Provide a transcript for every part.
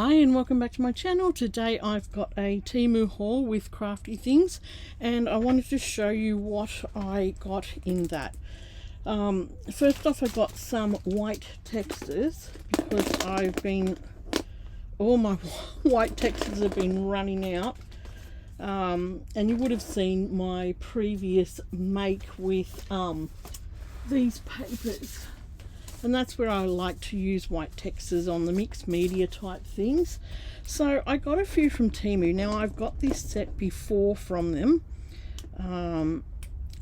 Hi and welcome back to my channel. Today I've got a TEMU haul with crafty things and I wanted to show you what I got in that. First off, I got some white textures because all my white textures have been running out. And you would have seen my previous make with these papers. And that's where I like to use white textures on the mixed media type things. So I got a few from TEMU. Now I've got this set before from them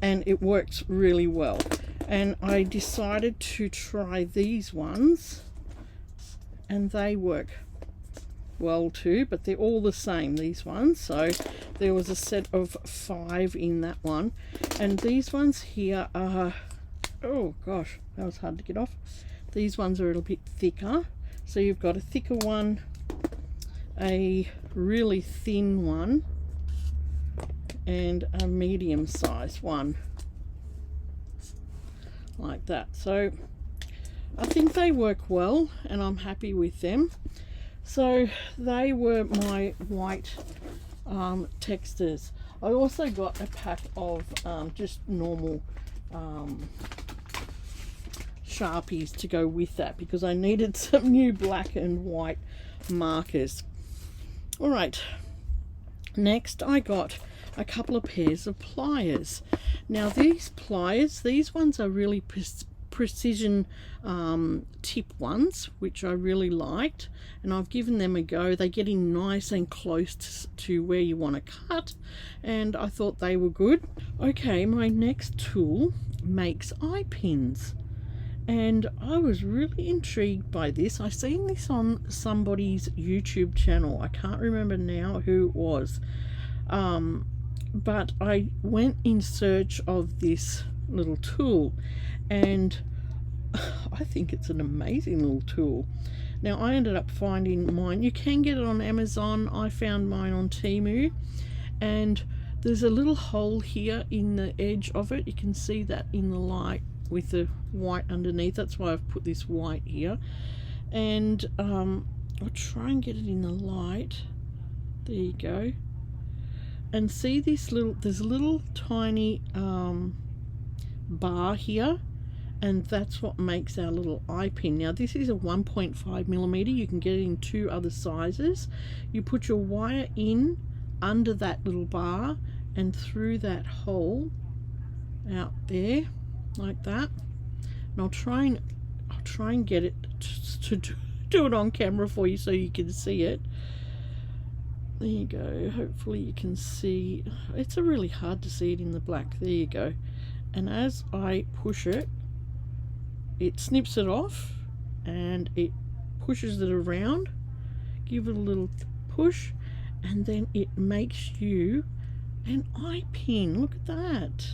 and it works really well. And I decided to try these ones and they work well too, but they're all the same, these ones. So there was a set of 5 in that one. And these ones here are, oh gosh, that was hard to get off. These ones are a little bit thicker. So you've got a thicker one, a really thin one, and a medium size one. Like that. So I think they work well and I'm happy with them. So they were my white textures. I also got a pack of just normal Sharpies to go with that because I needed some new black and white markers. Alright, next I got a couple of pairs of pliers. Now these pliers, these ones are really precision tip ones, which I really liked, and I've given them a go. They're getting nice and close to where you want to cut, and I thought they were good. Okay, my next tool makes eye pins, and I was really intrigued by this. I seen this on somebody's YouTube channel. I can't remember now who it was, but I went in search of this little tool and I think it's an amazing little tool. Now I ended up finding mine. You can get it on Amazon. I found mine on TEMU, and there's a little hole here in the edge of it. You can see that in the light with the white underneath. That's why I've put this white here, and I'll try and get it in the light. There you go. And see this little, there's a little tiny bar here, and that's what makes our little eye pin. Now this is a 1.5mm. You can get it in 2 other sizes. You put your wire in under that little bar and through that hole out there like that. And I'll try and get it to do it on camera for you so you can see it. There you go. Hopefully you can see. It's really hard to see it in the black. There you go. And as I push it, it snips it off and it pushes it around. Give it a little push and then it makes you an eye pin. Look at that.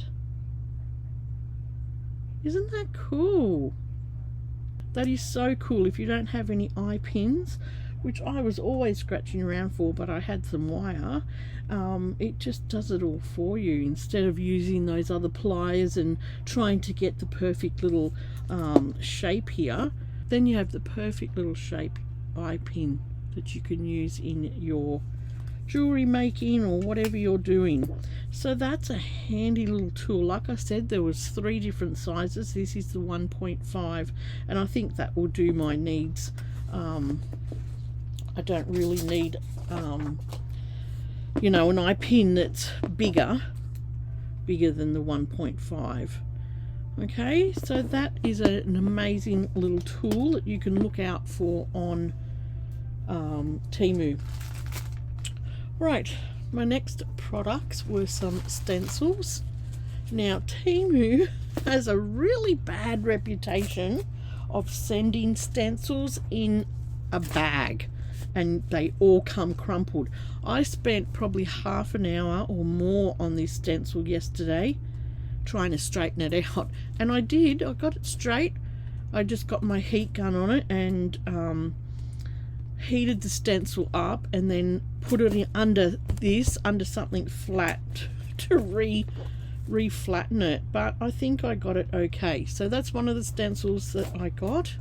Isn't that cool? That is so cool. If you don't have any eye pins, which I was always scratching around for, but I had some wire, it just does it all for you instead of using those other pliers and trying to get the perfect little shape here. Then you have the perfect little shape eye pin that you can use in your jewelry making or whatever you're doing. So that's a handy little tool. Like I said, there was 3 different sizes. This is the 1.5, and I think that will do my needs. I don't really need you know, an eye pin that's bigger than the 1.5. Okay, so that is an amazing little tool that you can look out for on TEMU. Right, my next products were some stencils. Now TEMU has a really bad reputation of sending stencils in a bag, and they all come crumpled. I spent probably half an hour or more on this stencil yesterday trying to straighten it out, and I did. I got it straight. I just got my heat gun on it and heated the stencil up and then put it in under something flat to re-flatten it, but I think I got it okay. So that's one of the stencils that I got.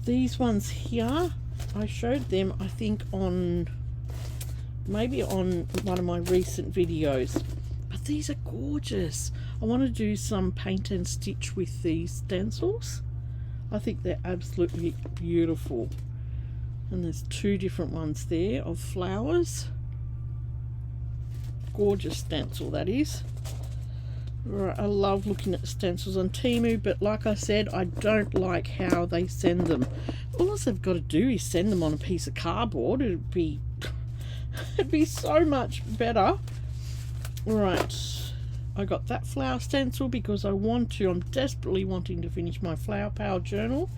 These ones here I showed them, I think, on maybe on one of my recent videos, but these are gorgeous. I want to do some paint and stitch with these stencils. I think they're absolutely beautiful. And there's two different ones there of flowers. Gorgeous stencil, that is. Right, I love looking at stencils on TEMU, but like I said, I don't like how they send them. All they've got to do is send them on a piece of cardboard. It'd be so much better. Right, I got that flower stencil because I'm desperately wanting to finish my flower power journal,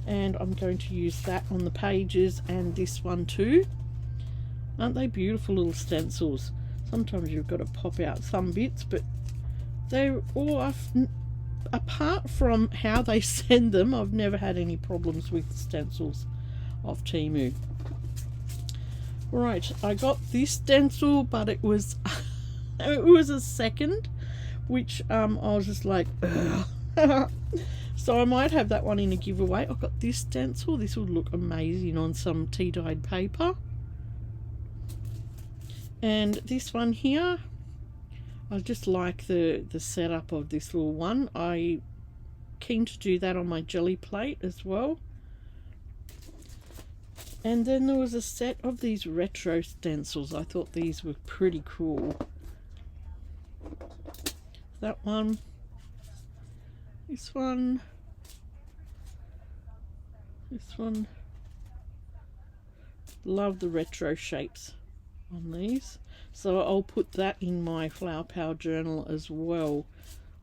and I'm going to use that on the pages and this one too. Aren't they beautiful little stencils? Sometimes you've got to pop out some bits, but they're all, apart from how they send them, I've never had any problems with the stencils of TEMU. Right, I got this stencil, but it was it was a second, which I was just like, ugh. So I might have that one in a giveaway. I've got this stencil. This would look amazing on some tea-dyed paper. And this one here, I just like the setup of this little one. I'm keen to do that on my jelly plate as well. And then there was a set of these retro stencils. I thought these were pretty cool. That one, this one, this one. Love the retro shapes on these. So I'll put that in my flower power journal as well.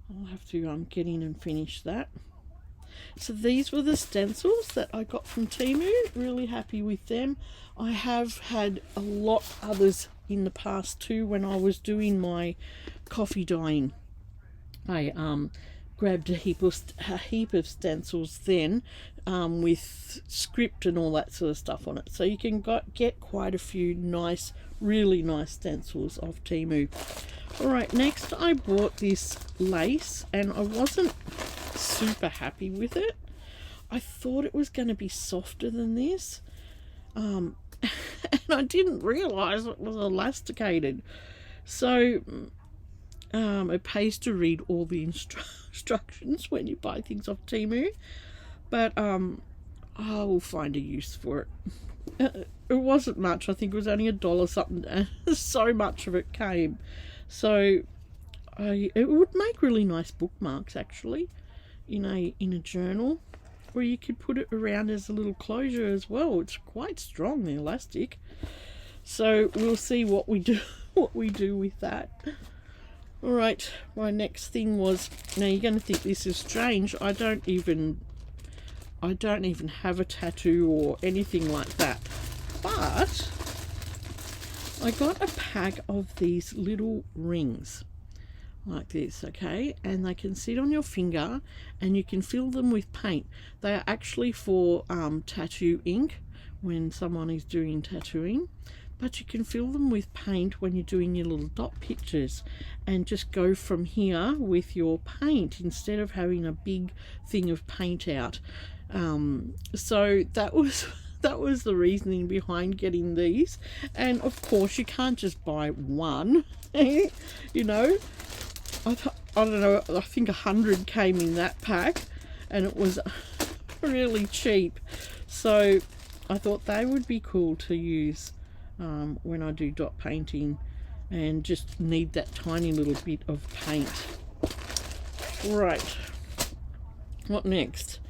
I'll have to get in and finish that. So these were the stencils that I got from TEMU. Really happy with them. I have had a lot others in the past too when I was doing my coffee dyeing. I grabbed a heap of stencils then with script and all that sort of stuff on it. So you can get quite a few nice, really nice stencils of TEMU. Alright, next I bought this lace and I wasn't super happy with it. I thought it was going to be softer than this. And I didn't realise it was elasticated. So it pays to read all the instructions when you buy things off TEMU, but I will find a use for it. It wasn't much. I think it was only $1 something, and so much of it came. So it would make really nice bookmarks actually in a journal, or you could put it around as a little closure as well. It's quite strong, the elastic. So we'll see what we do with that. Alright, my next thing was, now you're going to think this is strange, I don't even have a tattoo or anything like that, but I got a pack of these little rings like this, okay, and they can sit on your finger and you can fill them with paint. They are actually for tattoo ink when someone is doing tattooing, but you can fill them with paint when you're doing your little dot pictures and just go from here with your paint instead of having a big thing of paint out. So that was the reasoning behind getting these. And of course you can't just buy one. You know, I don't know, I think 100 came in that pack and it was really cheap, so I thought they would be cool to use when I do dot painting and just need that tiny little bit of paint. Right, what next?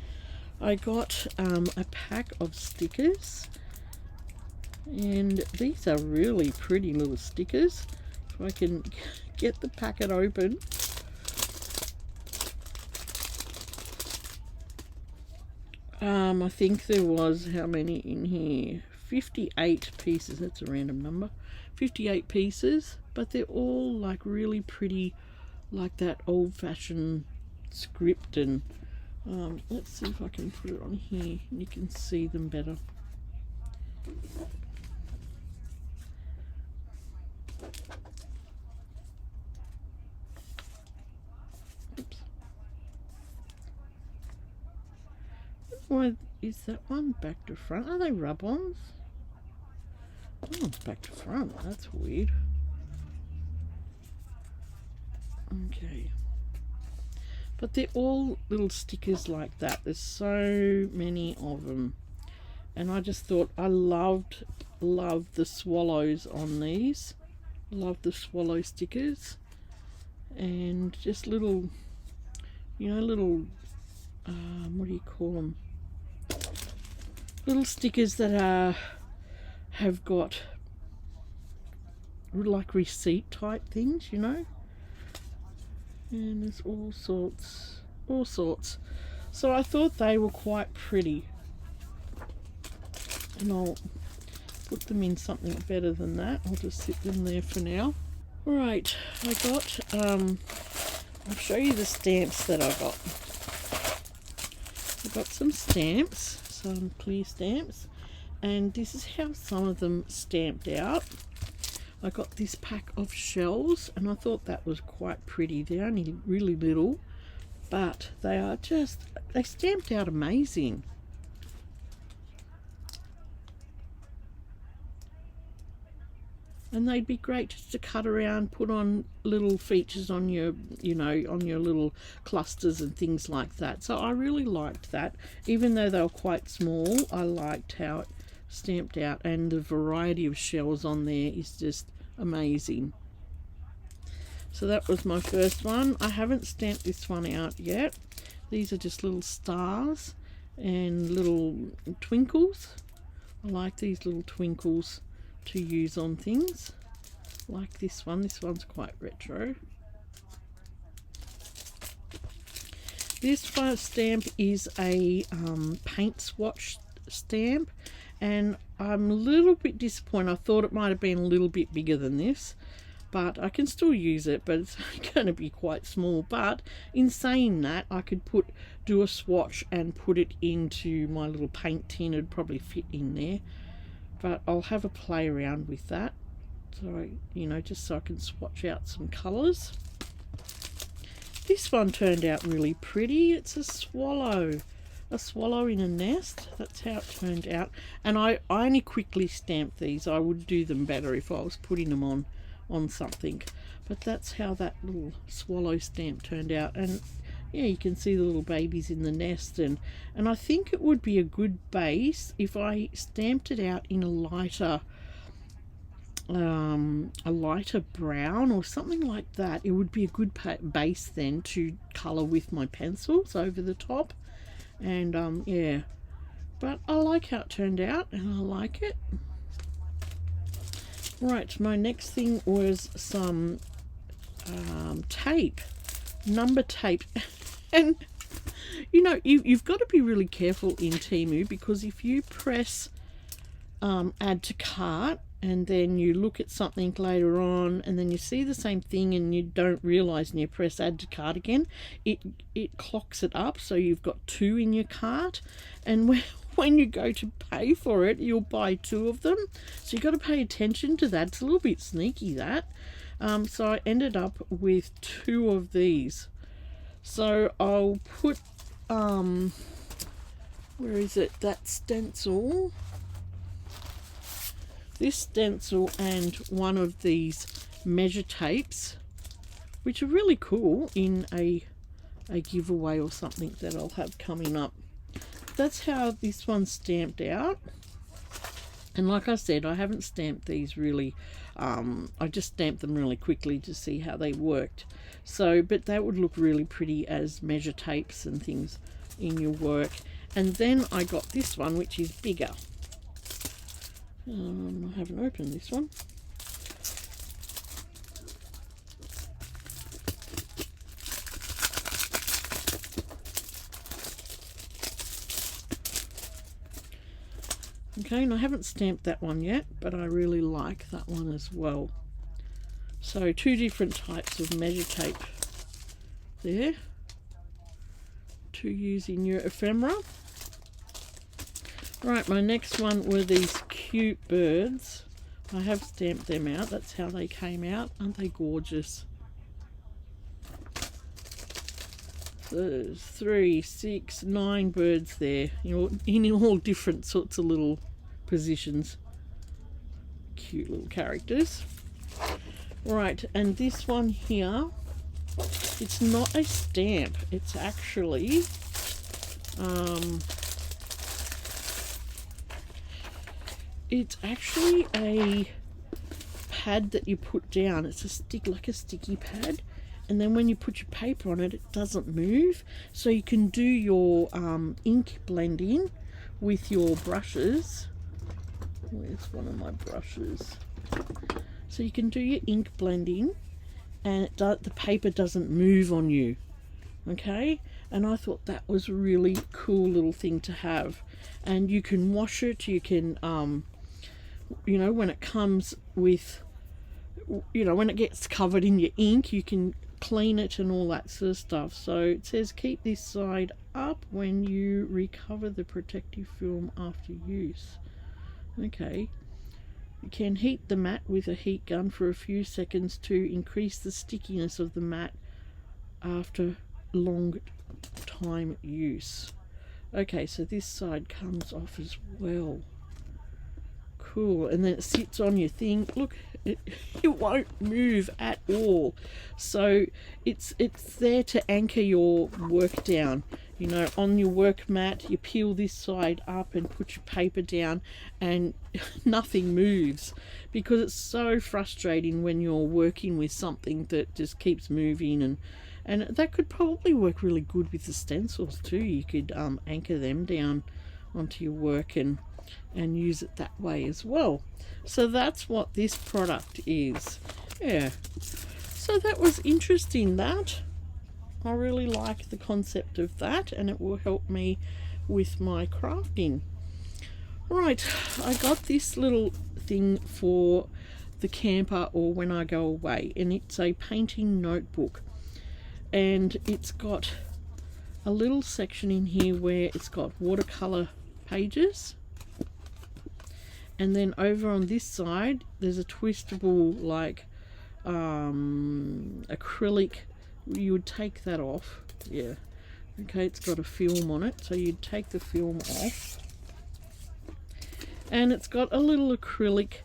I got a pack of stickers, and these are really pretty little stickers. If I can get the packet open. I think there was, how many in here? 58 pieces. That's a random number. 58 pieces, but they're all like really pretty, like that old-fashioned script. And let's see if I can put it on here and you can see them better. Oops. Why is that one back to front? Are they rub-ons? That one's back to front. That's weird. Okay. But they're all little stickers like that. There's so many of them. And I just thought I loved the swallows on these. Love the swallow stickers. And just little, you know, little, what do you call them? Little stickers that have got like receipt type things, you know. And there's all sorts. So I thought they were quite pretty. And I'll put them in something better than that. I'll just sit them there for now. Right, I got, I'll show you the stamps that I got. I got some stamps, some clear stamps, and this is how some of them stamped out. I got this pack of shells, and I thought that was quite pretty. They're only really little, but they stamped out amazing. And they'd be great just to cut around, put on little features on your, you know, on your little clusters and things like that. So I really liked that. Even though they were quite small, I liked how it stamped out, and the variety of shells on there is just amazing. So that was my first one. I haven't stamped this one out yet. These are just little stars and little twinkles. I like these little twinkles to use on things like this one. This one's quite retro. This first stamp is a paint swatch stamp, and I'm a little bit disappointed. I thought it might have been a little bit bigger than this, but I can still use it, but it's going to be quite small. But in saying that, I could do a swatch and put it into my little paint tin. It'd probably fit in there. But I'll have a play around with that, so you know, just so I can swatch out some colours. This one turned out really pretty. It's a swallow in a nest. That's how it turned out. And I only quickly stamped these. I would do them better if I was putting them on something. But that's how that little swallow stamp turned out. And yeah, you can see the little babies in the nest, and I think it would be a good base if I stamped it out in a lighter brown or something like that. It would be a good base then to colour with my pencils over the top. And yeah, but I like how it turned out, and I like it. Right, my next thing was some tape, number tape. And you know, you've got to be really careful in TEMU, because if you press add to cart and then you look at something later on and then you see the same thing and you don't realize and you press add to cart again, it clocks it up, so you've got two in your cart, and when you go to pay for it, you'll buy two of them. So you've got to pay attention to that. It's a little bit sneaky, that. So I ended up with two of these. So I'll put, where is it, that stencil, this stencil and one of these measure tapes, which are really cool, in a giveaway or something that I'll have coming up. That's how this one's stamped out. And like I said, I haven't stamped these really. I just stamped them really quickly to see how they worked. So, but that would look really pretty as measure tapes and things in your work. And then I got this one, which is bigger. I haven't opened this one. Okay, and I haven't stamped that one yet, but I really like that one as well. So two different types of measure tape there to use in your ephemera. Right, my next one were these cute birds. I have stamped them out. That's how they came out. Aren't they gorgeous? There's 3, 6, 9 birds there, you know, in all different sorts of little positions. Cute little characters. Right, and this one here, it's not a stamp, it's actually a pad that you put down. It's like a sticky pad, and then when you put your paper on it, it doesn't move, so you can do your ink blending with your brushes. Where's one of my brushes? So you can do your ink blending, and the paper doesn't move on you. Okay, and I thought that was a really cool little thing to have. And you can wash it, you can you know, when it comes with, you know, when it gets covered in your ink, you can clean it and all that sort of stuff. So it says keep this side up when you recover the protective film after use. Okay, you can heat the mat with a heat gun for a few seconds to increase the stickiness of the mat after long time use. Okay, so this side comes off as well. Cool, and then it sits on your thing. Look, it won't move at all. So it's there to anchor your work down. You know, on your work mat, you peel this side up and put your paper down, and nothing moves, because it's so frustrating when you're working with something that just keeps moving. And that could probably work really good with the stencils too. You could anchor them down onto your work and use it that way as well. So that's what this product is. Yeah, so that was interesting. That I really like the concept of that, and it will help me with my crafting. Right, I got this little thing for the camper or when I go away, and it's a painting notebook, and it's got a little section in here where it's got watercolor pages, and then over on this side there's a twistable like acrylic. You would take that off. Yeah, okay, it's got a film on it, so you'd take the film off, and it's got a little acrylic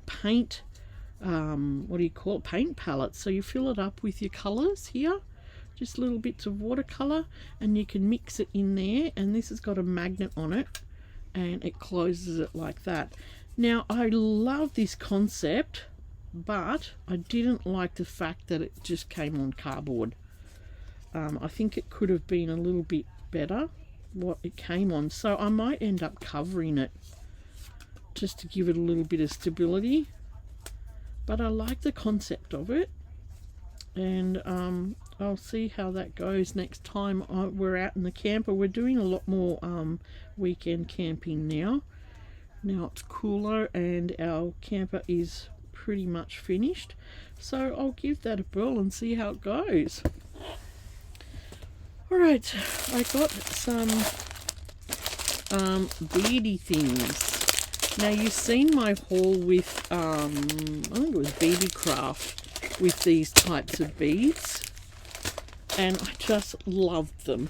paint, what do you call it, paint palette. So you fill it up with your colors here, just little bits of watercolor, and you can mix it in there, and this has got a magnet on it and it closes it like that. Now I love this concept, but I didn't like the fact that it just came on cardboard. I think it could have been a little bit better what it came on, so I might end up covering it just to give it a little bit of stability. But I like the concept of it, and I'll see how that goes next time we're out in the camper. We're doing a lot more weekend camping now. Now it's cooler and our camper is pretty much finished, so I'll give that a whirl and see how it goes. Alright, I got some beady things. Now you've seen my haul with I think it was Beady Craft with these types of beads, and I just loved them.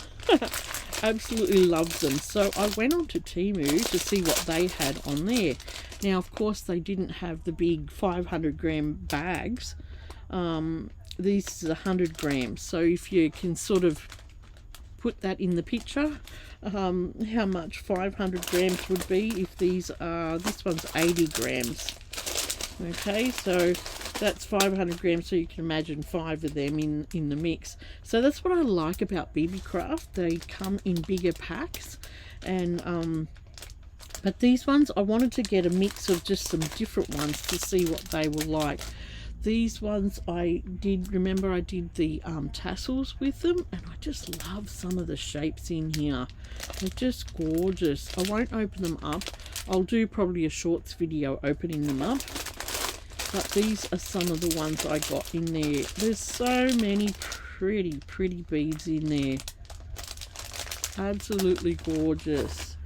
Absolutely loved them. So I went on to TEMU to see what they had on there. Now of course they didn't have the big 500 gram bags. This is 100 grams, so if you can sort of put that in the picture, how much 500 grams would be if these are, this one's 80 grams. Okay, so that's 500 grams, so you can imagine 5 of them in the mix. So that's what I like about BB Craft. They come in bigger packs, and but these ones I wanted to get a mix of just some different ones to see what they were like. These ones I did the tassels with them, and I just love some of the shapes in here. They're just gorgeous. I won't open them up. I'll do probably a shorts video opening them up. But these are some of the ones I got in there. There's so many pretty beads in there. Absolutely gorgeous.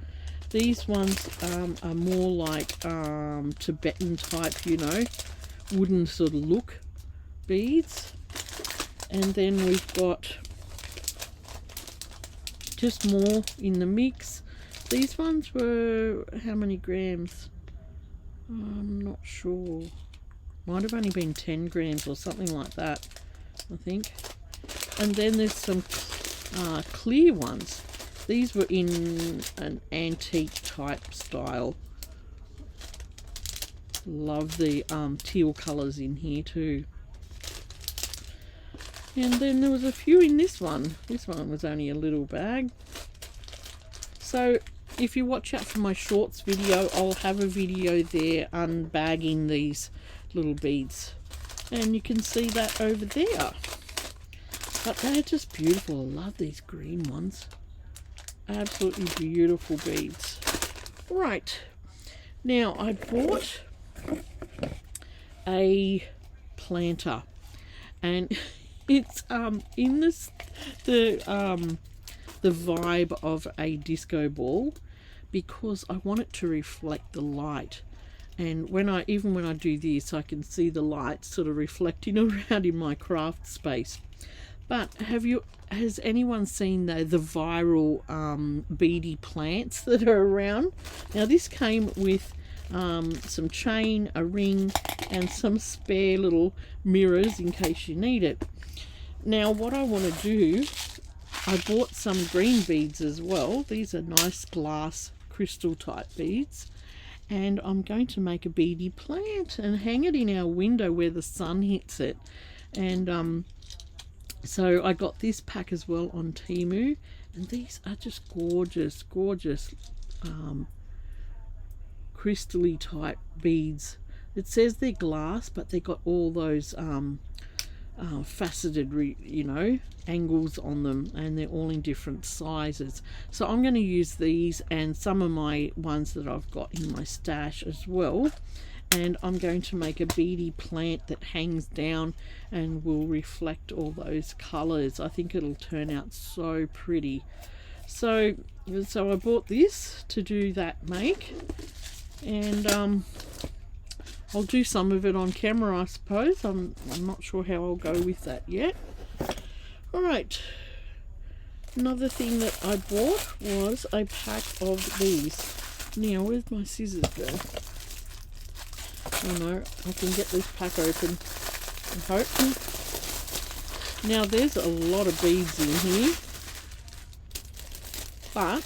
These ones are more like Tibetan type, you know, wooden sort of look beads. And then we've got just more in the mix. These ones were how many grams? I'm not sure. Might have only been 10 grams or something like that, I think. And then there's some clear ones. These were in an antique type style. Love the teal colours in here too. And then there was a few in this one. This one was only a little bag. So if you watch out for my shorts video, I'll have a video there unbagging these little beads. And you can see that over there. But they're just beautiful. I love these green ones. Absolutely beautiful beads. Right. Now I bought a planter. And it's in this the vibe of a disco ball, because I want it to reflect the light. And even when I do this, I can see the light sort of reflecting around in my craft space. But has anyone seen the viral beady plants that are around? Now this came with some chain, a ring, and some spare little mirrors in case you need it. Now what I want to do, I bought some green beads as well. These are nice glass crystal type beads. And I'm going to make a beady plant and hang it in our window where the sun hits it. And so I got this pack as well on TEMU. And these are just gorgeous, gorgeous crystal-y type beads. It says they're glass, but they got all those faceted, angles on them, and they're all in different sizes. So I'm going to use these and some of my ones that I've got in my stash as well, and I'm going to make a beady plant that hangs down and will reflect all those colors. I think it'll turn out so pretty. So I bought this to do that make, and I'll do some of it on camera, I suppose. I'm not sure how I'll go with that yet. Alright, another thing that I bought was a pack of these. Now, where's my scissors go? Oh no, I can get this pack open, I hope. Now, there's a lot of beads in here, but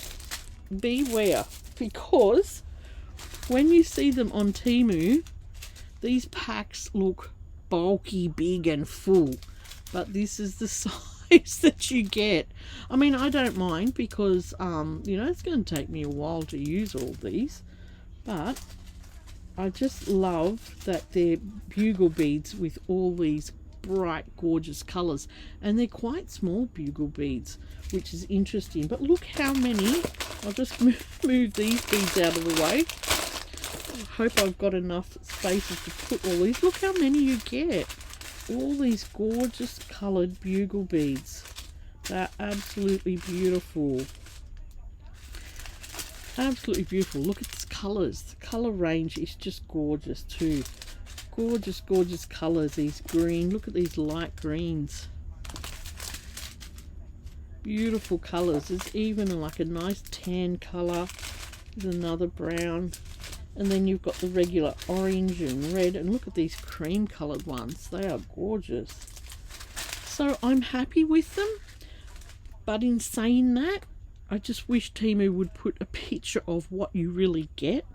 beware, because when you see them on TEMU, these packs look bulky, big and full, but this is the size that you get. I mean, I don't mind because, it's going to take me a while to use all these, but I just love that they're bugle beads with all these bright, gorgeous colours, and they're quite small bugle beads, which is interesting. But look how many. I'll just move these beads out of the way. I hope I've got enough spaces to put all these. Look how many you get. All these gorgeous coloured bugle beads. They're absolutely beautiful. Absolutely beautiful. Look at the colours. The colour range is just gorgeous too. Gorgeous, gorgeous colours. These green. Look at these light greens. Beautiful colours. There's even like a nice tan colour. There's another brown. And then you've got the regular orange and red. And look at these cream coloured ones. They are gorgeous. So I'm happy with them. But in saying that, I just wish TEMU would put a picture of what you really get.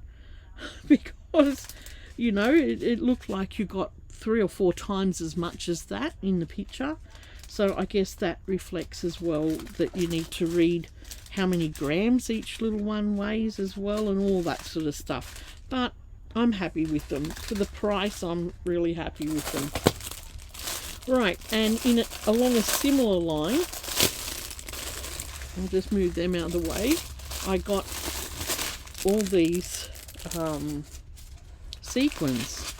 Because, it looked like you got 3 or 4 times as much as that in the picture. So I guess that reflects as well that you need to read how many grams each little one weighs as well, and all that sort of stuff. But I'm happy with them. For the price, I'm really happy with them. Right, and along a similar line, I'll just move them out of the way, I got all these sequins,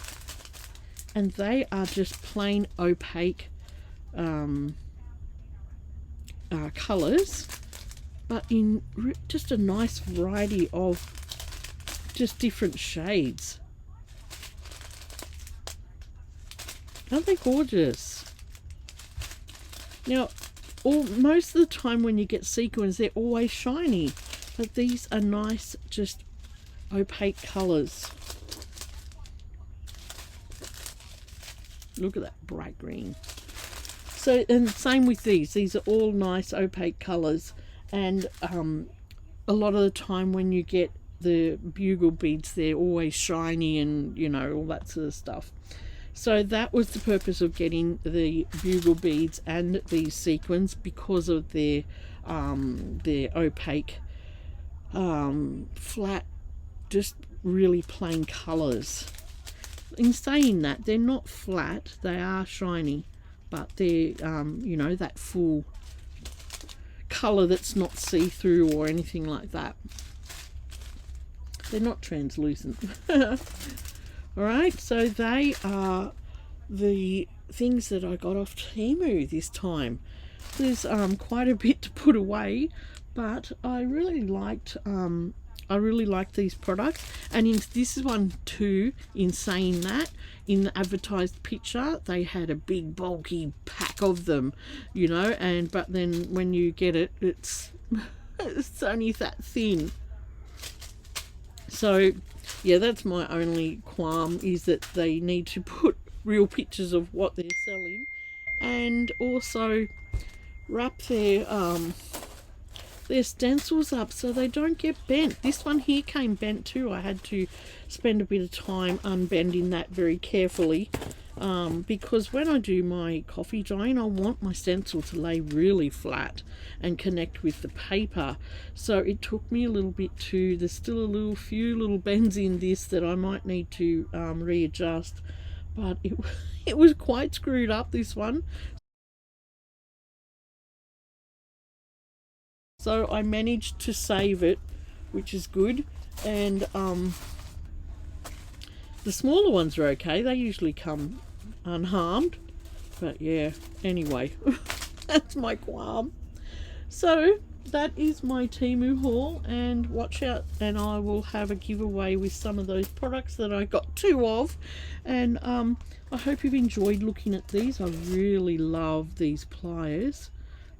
and they are just plain opaque colours, but in just a nice variety of just different shades. Aren't they gorgeous? Now, most of the time when you get sequins, they're always shiny, but these are nice, just opaque colours. Look at that bright green. So, and same with these are all nice opaque colours, and a lot of the time when you get the bugle beads, they're always shiny and, you know, all that sort of stuff. So that was the purpose of getting the bugle beads and these sequins, because of their opaque, flat, just really plain colours. In saying that, they're not flat, they are shiny, but they're, you know, that full colour that's not see-through or anything like that. They're not translucent. Alright, so they are the things that I got off TEMU this time. There's quite a bit to put away, but I really liked these products. And this is one too, in saying that, in the advertised picture they had a big bulky pack of them, you know, but then when you get it, it's it's only that thin. So yeah, that's my only qualm, is that they need to put real pictures of what they're selling, and also wrap their stencils up so they don't get bent. This one here came bent too. I had to spend a bit of time unbending that very carefully, because when I do my coffee drying, I want my stencil to lay really flat and connect with the paper. So it took me a little bit to, there's still a few little bends in this that I might need to readjust, but it was quite screwed up, this one. So I managed to save it, which is good. And the smaller ones are okay. They usually come unharmed. But yeah, anyway, that's my qualm. So that is my TEMU haul, and watch out, and I will have a giveaway with some of those products that I got 2 of. And I hope you've enjoyed looking at these. I really love these pliers.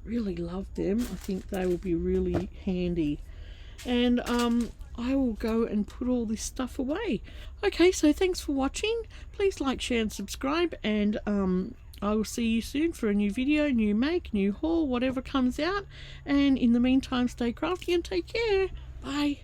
Really love them. I think they will be really handy. And I will go and put all this stuff away. Okay, so thanks for watching. Please like, share and subscribe, and I will see you soon for a new video, new make, new haul, whatever comes out. And in the meantime, stay crafty and take care. Bye.